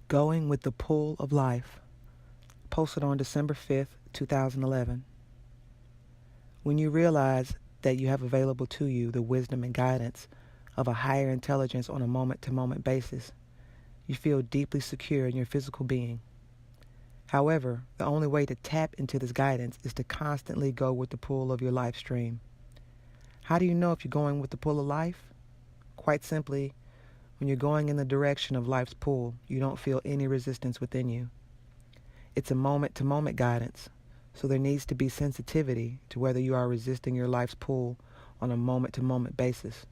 Going with the Pull of Life, posted on December 5th, 2011. When you realize that you have available to you the wisdom and guidance of a higher intelligence on a moment-to-moment basis, you feel deeply secure in your physical being. However, the only way to tap into this guidance is to constantly go with the pull of your life stream. How do you know if you're going with the pull of life? Quite simply, when you're going in the direction of life's pull, you don't feel any resistance within you. It's a moment-to-moment guidance, so there needs to be sensitivity to whether you are resisting your life's pull on a moment-to-moment basis.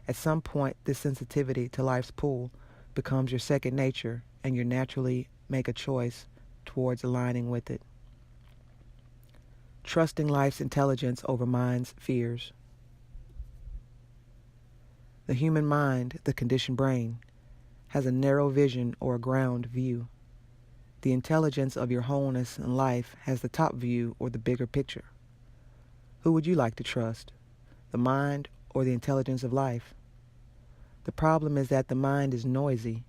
At some point, this sensitivity to life's pull becomes your second nature, and you naturally make a choice towards aligning with it. Trusting life's intelligence over mind's fears. The human mind, the conditioned brain, has a narrow vision or a ground view. The intelligence of your wholeness and life has the top view or the bigger picture. Who would you like to trust, the mind or the intelligence of life? The problem is that the mind is noisy.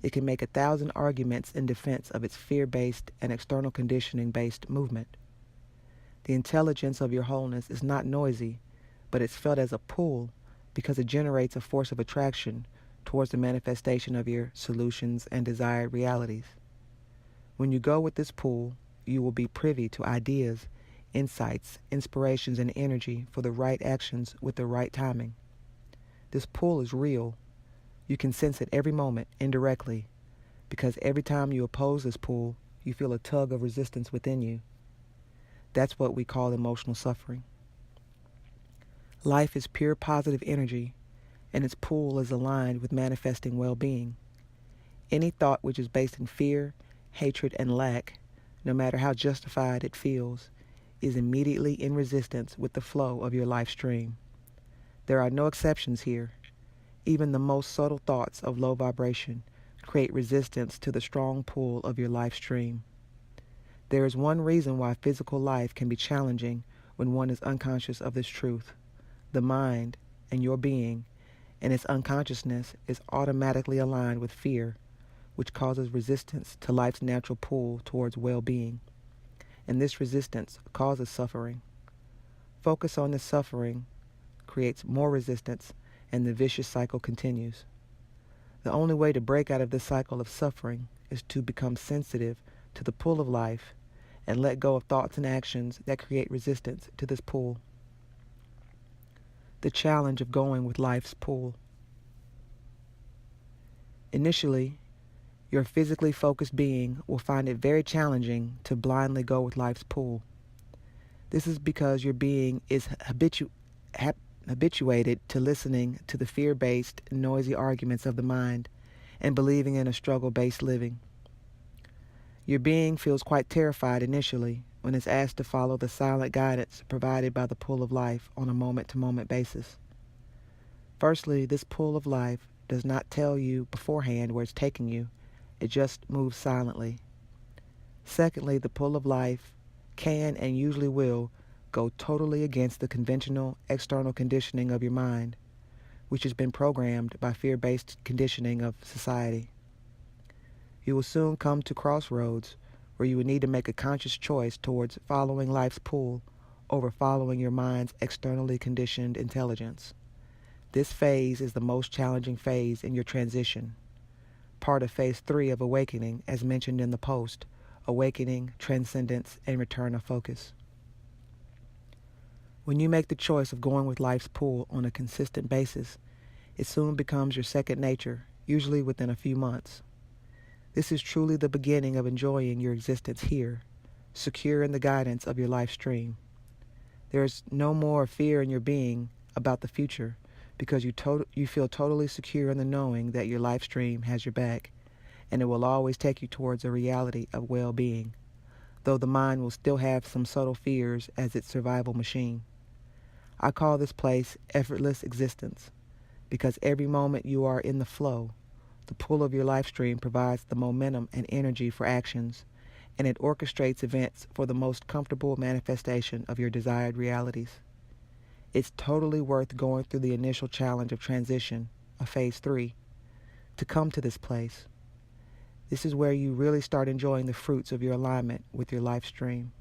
It can make 1,000 arguments in defense of its fear-based and external conditioning-based movement. The intelligence of your wholeness is not noisy, but it's felt as a pull because it generates a force of attraction towards the manifestation of your solutions and desired realities. When you go with this pull, you will be privy to ideas, insights, inspirations, and energy for the right actions with the right timing. This pull is real. You can sense it every moment indirectly, because every time you oppose this pull, you feel a tug of resistance within you. That's what we call emotional suffering. Life is pure positive energy, and its pull is aligned with manifesting well-being. Any thought which is based in fear, hatred, and lack, no matter how justified it feels, is immediately in resistance with the flow of your life stream. There are no exceptions here. Even the most subtle thoughts of low vibration create resistance to the strong pull of your life stream. There is one reason why physical life can be challenging when one is unconscious of this truth. The mind and your being and its unconsciousness is automatically aligned with fear, which causes resistance to life's natural pull towards well-being. And this resistance causes suffering. Focus on this suffering creates more resistance, and the vicious cycle continues. The only way to break out of this cycle of suffering is to become sensitive to the pull of life and let go of thoughts and actions that create resistance to this pull. The challenge of going with life's pull. Initially, your physically focused being will find it very challenging to blindly go with life's pull. This is because your being is habituated to listening to the fear-based, noisy arguments of the mind and believing in a struggle-based living. Your being feels quite terrified initially when it's asked to follow the silent guidance provided by the pull of life on a moment-to-moment basis. Firstly, this pull of life does not tell you beforehand where it's taking you. It just moves silently. Secondly, the pull of life can and usually will go totally against the conventional external conditioning of your mind, which has been programmed by fear-based conditioning of society. You will soon come to crossroads where you will need to make a conscious choice towards following life's pull over following your mind's externally conditioned intelligence. This phase is the most challenging phase in your transition, part of phase 3 of awakening as mentioned in the post, Awakening, Transcendence, and Return of Focus. When you make the choice of going with life's pull on a consistent basis, it soon becomes your second nature, usually within a few months. This is truly the beginning of enjoying your existence here, secure in the guidance of your life stream. There is no more fear in your being about the future because you feel totally secure in the knowing that your life stream has your back, and it will always take you towards a reality of well-being, though the mind will still have some subtle fears as its survival machine. I call this place effortless existence because every moment you are in the flow, the pull of your life stream provides the momentum and energy for actions, and it orchestrates events for the most comfortable manifestation of your desired realities. It's totally worth going through the initial challenge of transition, of phase 3, to come to this place. This is where you really start enjoying the fruits of your alignment with your life stream.